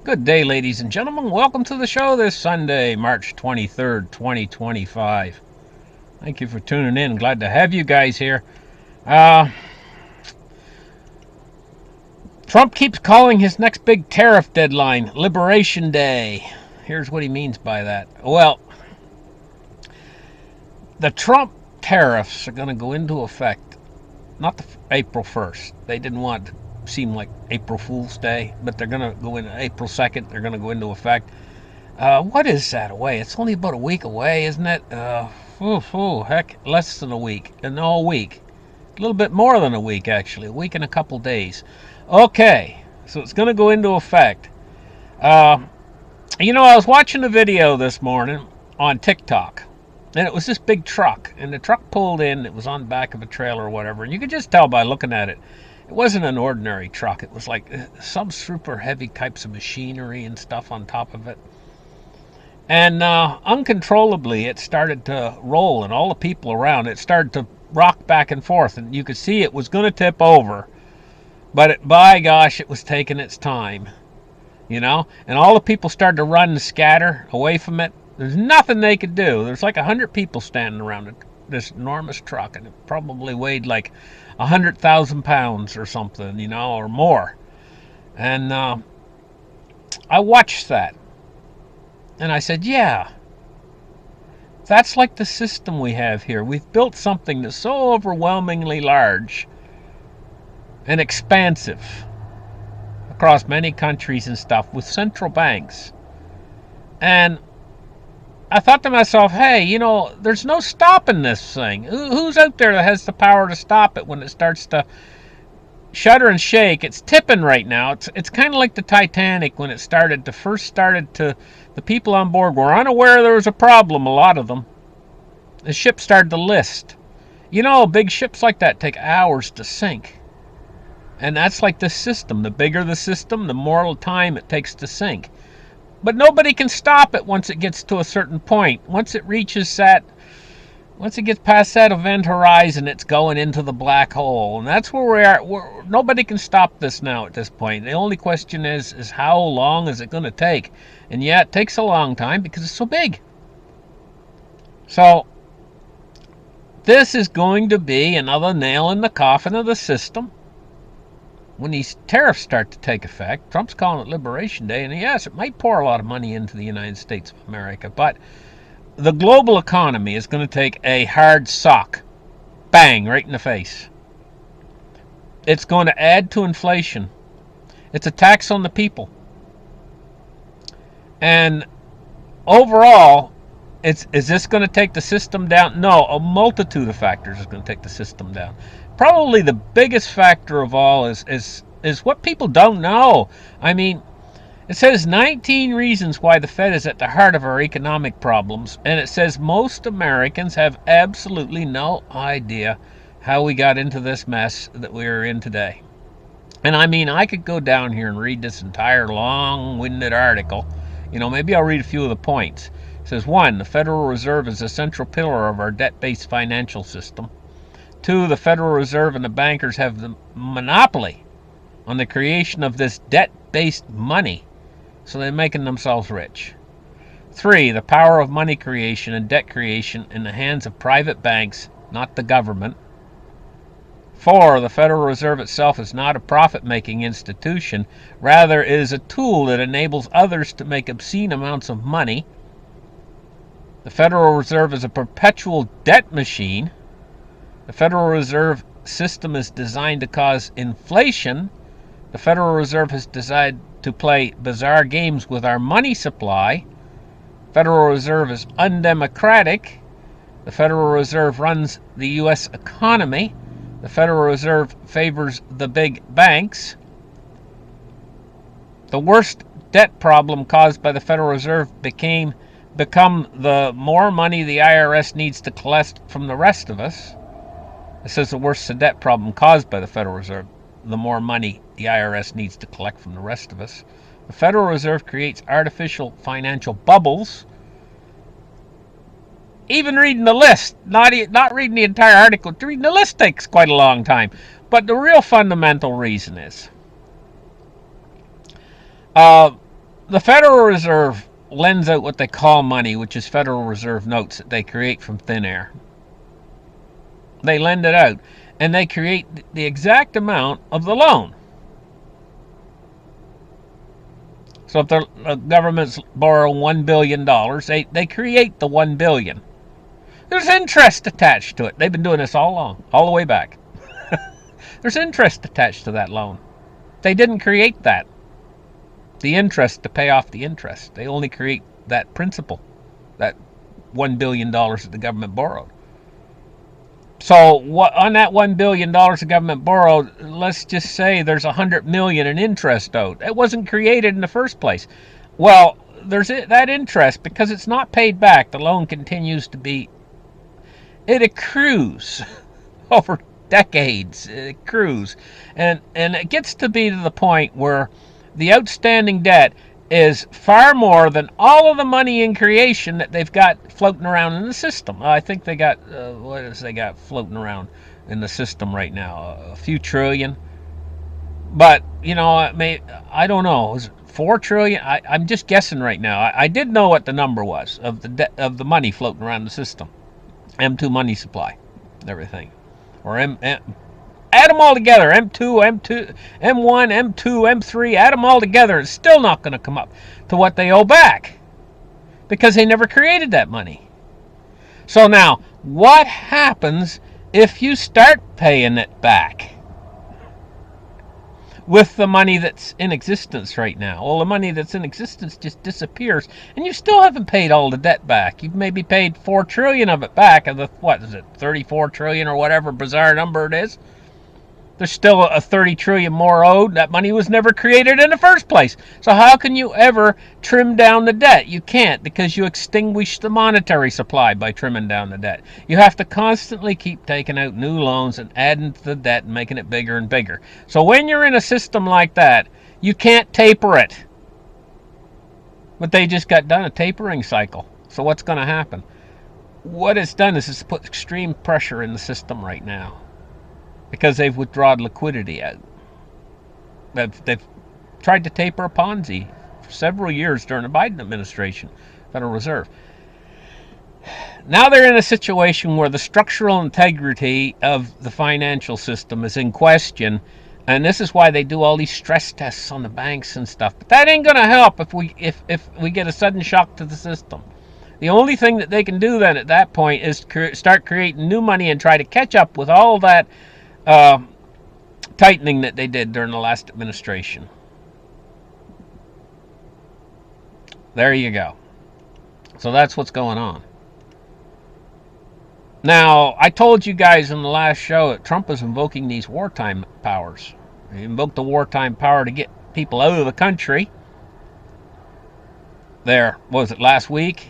Good day, ladies and gentlemen. Welcome to the show this Sunday, March 23rd, 2025. Thank you for tuning in. Glad to have you guys here. Uh, Trump keeps calling his next big tariff deadline Liberation Day. Here's what he means by that. Well, the Trump tariffs are going to go into effect not April 1st. They didn't want it to seem like April Fool's Day, but they're going to go in April 2nd. They're going to go into effect. What is that away? It's only about a week away, isn't it? Heck, less than a week. And all week. A little bit more than a week, actually. A week and a couple days. Okay, so it's going to go into effect. Uh, I was watching a video this morning on TikTok, and it was this big truck, and the truck pulled in. It was on the back of a trailer or whatever, and you could just tell by looking at it. It wasn't an ordinary truck. It was like some super heavy types of machinery and stuff on top of it. And uncontrollably, it started to roll, and all the people around it started to rock back and forth. And you could see it was going to tip over, but by gosh, it was taking its time, And all the people started to run and scatter away from it. There's nothing they could do. There's like 100 people standing around it, this enormous truck, and it probably weighed like 100,000 pounds or something, or more. And I watched that. And I said, yeah, that's like the system we have here. We've built something that's so overwhelmingly large and expansive across many countries and stuff with central banks. And I thought to myself, hey, there's no stopping this thing. Who's out there that has the power to stop it when it starts to shudder and shake? It's tipping right now. It's kind of like the Titanic when it first started to. The people on board were unaware there was a problem, a lot of them. The ship started to list. Big ships like that take hours to sink. And that's like the system. The bigger the system, the more time it takes to sink. But nobody can stop it once it gets to a certain point. Once it gets past that event horizon, it's going into the black hole. And that's where we are. Nobody can stop this now at this point. The only question is how long is it going to take? And yeah, it takes a long time because it's so big. So this is going to be another nail in the coffin of the system. When these tariffs start to take effect, Trump's calling it Liberation Day. And yes, it might pour a lot of money into the United States of America, but the global economy is going to take a hard sock. Bang, right in the face. It's going to add to inflation. It's a tax on the people. And overall, is this going to take the system down? No, a multitude of factors is going to take the system down. Probably the biggest factor of all is what people don't know. I mean, it says 19 reasons why the Fed is at the heart of our economic problems, and it says most Americans have absolutely no idea how we got into this mess that we're in today. And I mean, I could go down here and read this entire long-winded article. Maybe I'll read a few of the points. It says, 1, the Federal Reserve is a central pillar of our debt-based financial system. 2, the Federal Reserve and the bankers have the monopoly on the creation of this debt-based money, so they're making themselves rich. 3, the power of money creation and debt creation in the hands of private banks, not the government. 4, the Federal Reserve itself is not a profit-making institution, rather it is a tool that enables others to make obscene amounts of money. The Federal Reserve is a perpetual debt machine. The Federal Reserve system is designed to cause inflation. The Federal Reserve has decided to play bizarre games with our money supply. The Federal Reserve is undemocratic. The Federal Reserve runs the U.S. economy. The Federal Reserve favors the big banks. The worst debt problem caused by the Federal Reserve become the more money the IRS needs to collect from the rest of us. It says the worst debt problem caused by the Federal Reserve, the more money the IRS needs to collect from the rest of us. The Federal Reserve creates artificial financial bubbles. Even reading the list, not reading the entire article, reading the list takes quite a long time. But the real fundamental reason is The Federal Reserve lends out what they call money, which is Federal Reserve notes that they create from thin air. They lend it out, and they create the exact amount of the loan. So if the government's borrowing $1 billion, they create the $1 billion. There's interest attached to it. They've been doing this all along, all the way back. There's interest attached to that loan. They didn't create that. The interest to pay off the interest. They only create that principal, that $1 billion that the government borrowed. So on that $1 billion the government borrowed, let's just say there's $100 million in interest owed. It wasn't created in the first place. Well, there's that interest, because it's not paid back. The loan continues to be, it accrues over decades. It accrues, and it gets to be to the point where the outstanding debt is far more than all of the money in creation that they've got floating around in the system. I think they got, what is they got floating around in the system right now? A few trillion. But, you know, I don't know. Is it 4 trillion? I'm just guessing right now. I did know what the number was of the money floating around the system. M2 money supply, everything. Or add them all together, M1, M2, M3, add them all together. It's still not going to come up to what they owe back, because they never created that money. So now, what happens if you start paying it back with the money that's in existence right now? Well, the money that's in existence just disappears, and you still haven't paid all the debt back. You've maybe paid 4 trillion of it back, of the, what is it, 34 trillion or whatever bizarre number it is. There's still a 30 trillion more owed. That money was never created in the first place. So how can you ever trim down the debt? You can't, because you extinguish the monetary supply by trimming down the debt. You have to constantly keep taking out new loans and adding to the debt and making it bigger and bigger. So when you're in a system like that, you can't taper it. But they just got done a tapering cycle. So what's going to happen? What it's done is it's put extreme pressure in the system right now, because they've withdrawn liquidity out. They've tried to taper a Ponzi for several years during the Biden administration, Federal Reserve. Now they're in a situation where the structural integrity of the financial system is in question, and this is why they do all these stress tests on the banks and stuff. But that ain't going to help if we get a sudden shock to the system. The only thing that they can do then at that point is start creating new money and try to catch up with all that tightening that they did during the last administration. There you go. So that's what's going on. Now, I told you guys in the last show that Trump is invoking these wartime powers. He invoked the wartime power to get people out of the country. There, what was it, last week?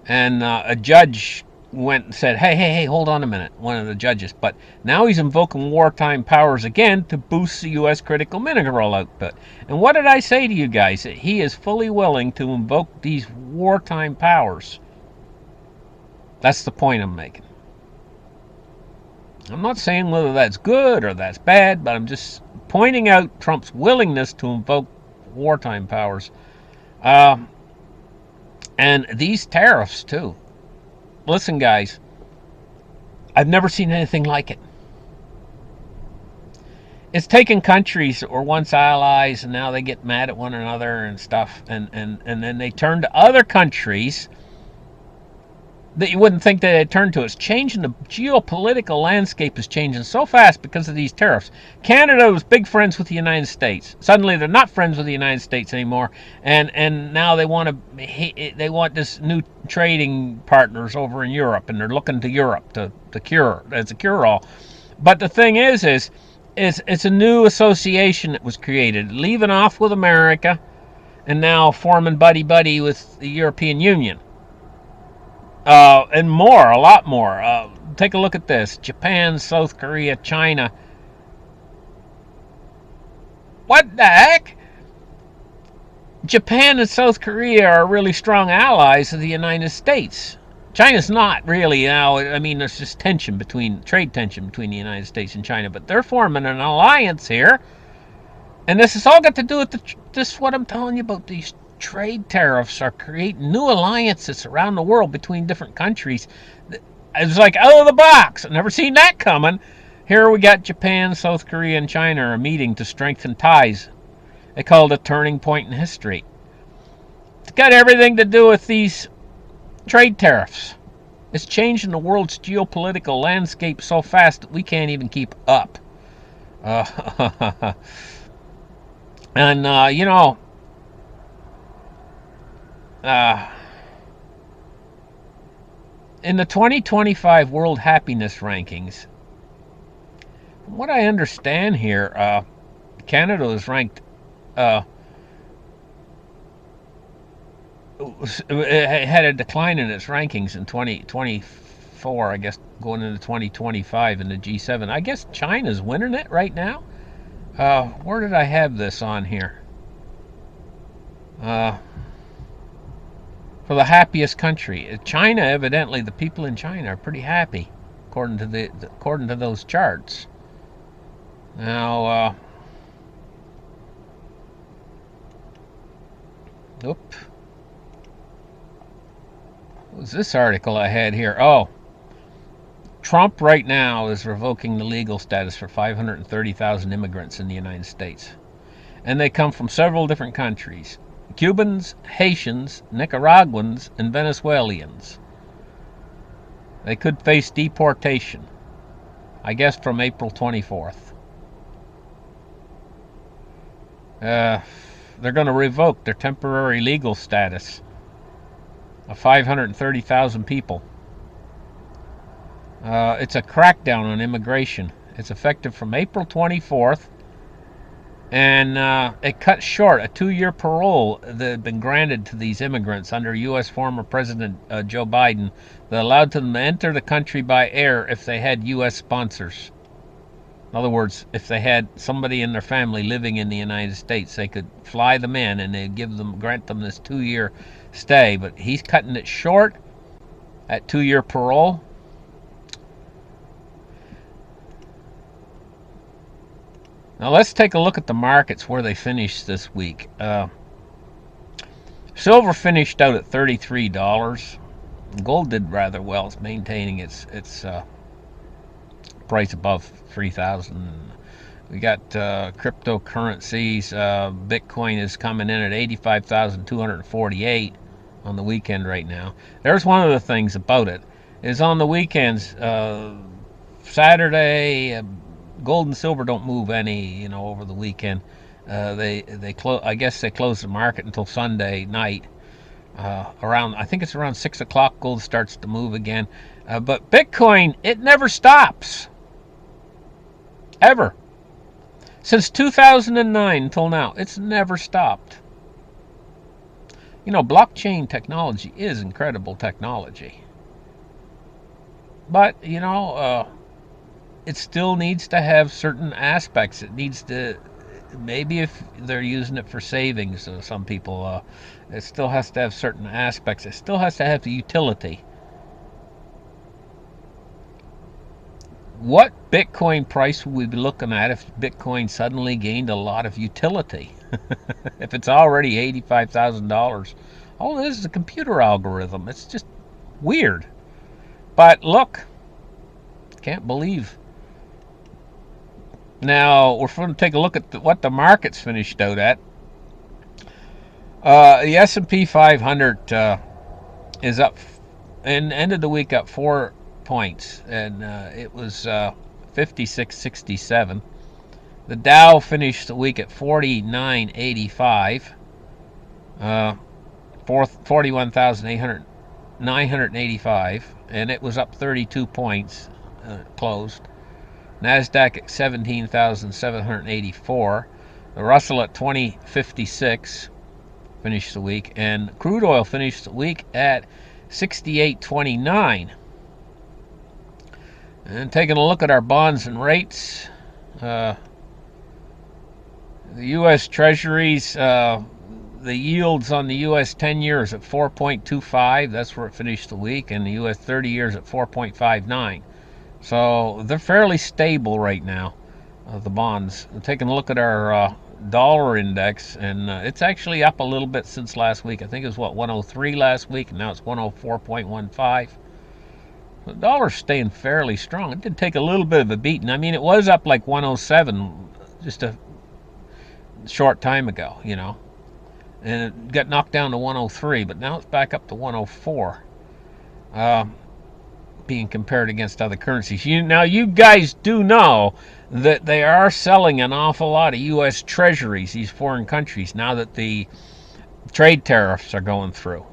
And a judge went and said, hey, hold on a minute, one of the judges. But now he's invoking wartime powers again to boost the U.S. critical mineral output. And what did I say to you guys? That he is fully willing to invoke these wartime powers. That's the point I'm making. I'm not saying whether that's good or that's bad, but I'm just pointing out Trump's willingness to invoke wartime powers. And these tariffs, too. Listen, guys, I've never seen anything like it. It's taken countries that were once allies, and now they get mad at one another and stuff, and then they turn to other countries that you wouldn't think they'd turn to. It's changing. The geopolitical landscape is changing so fast because of these tariffs. Canada was big friends with the United States. Suddenly they're not friends with the United States anymore, and now they want this new trading partners over in Europe, and they're looking to Europe to cure as a cure-all. But the thing is it's a new association that was created, leaving off with America, and now forming buddy with the European Union. And more, a lot more. Take a look at this. Japan, South Korea, China. What the heck? Japan and South Korea are really strong allies of the United States. China's not really now. I mean, there's just trade tension between the United States and China, but they're forming an alliance here And this has all got to do with this. What I'm telling you about these trade tariffs are creating new alliances around the world between different countries. It's like out of the box. I've never seen that coming. Here we got Japan, South Korea, and China are meeting to strengthen ties. They call it a turning point in history. It's got everything to do with these trade tariffs. It's changing the world's geopolitical landscape so fast that we can't even keep up. And, uh, in the 2025 World Happiness Rankings, from what I understand here, Canada is ranked. It had a decline in its rankings in 2024, I guess, going into 2025 in the G7. I guess China's winning it right now. Where did I have this on here? For the happiest country, China. Evidently, the people in China are pretty happy, according to those charts. Now, what was this article I had here? Oh, Trump right now is revoking the legal status for 530,000 immigrants in the United States. And they come from several different countries: Cubans, Haitians, Nicaraguans, and Venezuelans. They could face deportation, I guess, from April 24th. They're going to revoke their temporary legal status of 530,000 people. It's a crackdown on immigration. It's effective from April 24th, and it cut short a 2-year parole that had been granted to these immigrants under U.S. former President Joe Biden that allowed them to enter the country by air if they had U.S. sponsors. In other words, if they had somebody in their family living in the United States, they could fly them in and they'd grant them this 2-year stay. But he's cutting it short at 2-year parole. Now let's take a look at the markets where they finished this week. Silver finished out at $33. Gold did rather well. It's maintaining its price above 3,000. We got cryptocurrencies. Bitcoin is coming in at 85,248 on the weekend right now. There's one of the things about it is on the weekends, Saturday, gold and silver don't move any, over the weekend. They close. I guess they close the market until Sunday night. I think it's around 6 o'clock. Gold starts to move again. But Bitcoin, it never stops. Ever. Since 2009 until now, it's never stopped. Blockchain technology is incredible technology. But, it still needs to have certain aspects. It needs to, maybe if they're using it for savings, some people, it still has to have certain aspects. It still has to have the utility. What Bitcoin price would we be looking at if Bitcoin suddenly gained a lot of utility? If it's already $85,000, all it is a computer algorithm. It's just weird. But look, can't believe. Now we're going to take a look at what the markets finished out at. The S&P 500 is up, and ended the week up 4 points, and it was 56.67. The Dow finished the week at 49.85, 41,985, and it was up 32 points, closed. Nasdaq at 17,784. The Russell at 2056 finished the week, and crude oil finished the week at 68.29. And taking a look at our bonds and rates, the U.S. Treasuries, the yields on the U.S. 10 years at 4.25. That's where it finished the week, and the U.S. 30 years at 4.59. So they're fairly stable right now, the bonds. Taking a look at our dollar index, and it's actually up a little bit since last week. I think it was 103 last week, and now it's 104.15. The dollar's staying fairly strong. It did take a little bit of a beating. I mean, it was up like 107 just a short time ago, and it got knocked down to 103, but now it's back up to 104. Being compared against other currencies. Now, you guys do know that they are selling an awful lot of U.S. treasuries, these foreign countries, now that the trade tariffs are going through,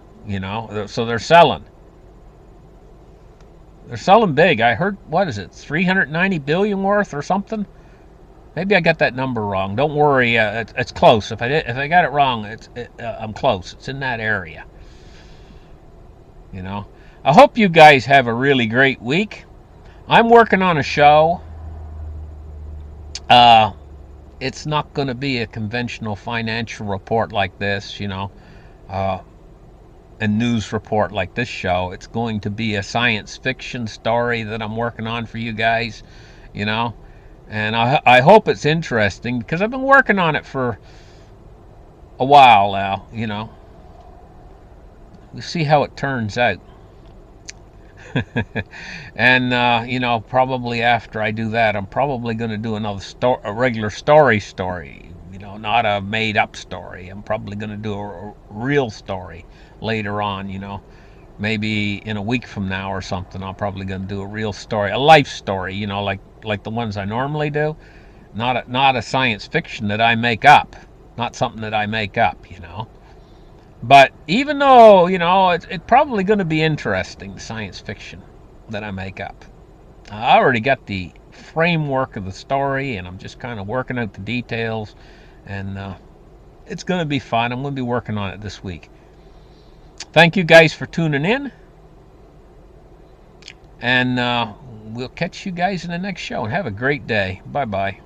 so they're selling. They're selling big. I heard, what is it, 390 billion worth or something? Maybe I got that number wrong. Don't worry, it's close. If I got it wrong, I'm close. It's in that area. I hope you guys have a really great week. I'm working on a show. It's not going to be a conventional financial report like this, a news report like this show. It's going to be a science fiction story that I'm working on for you guys, and I hope it's interesting because I've been working on it for a while now, We'll see how it turns out. And probably after I do that, I'm probably going to do a regular story, not a made up story. I'm probably going to do a real story later on, maybe in a week from now or something. I'm probably going to do a real story, a life story, like the ones I normally do. Not a science fiction that I make up, not something that I make up. But even though, it's probably going to be interesting, the science fiction that I make up. I already got the framework of the story, and I'm just kind of working out the details. And it's going to be fun. I'm going to be working on it this week. Thank you guys for tuning in. And we'll catch you guys in the next show. And have a great day. Bye-bye.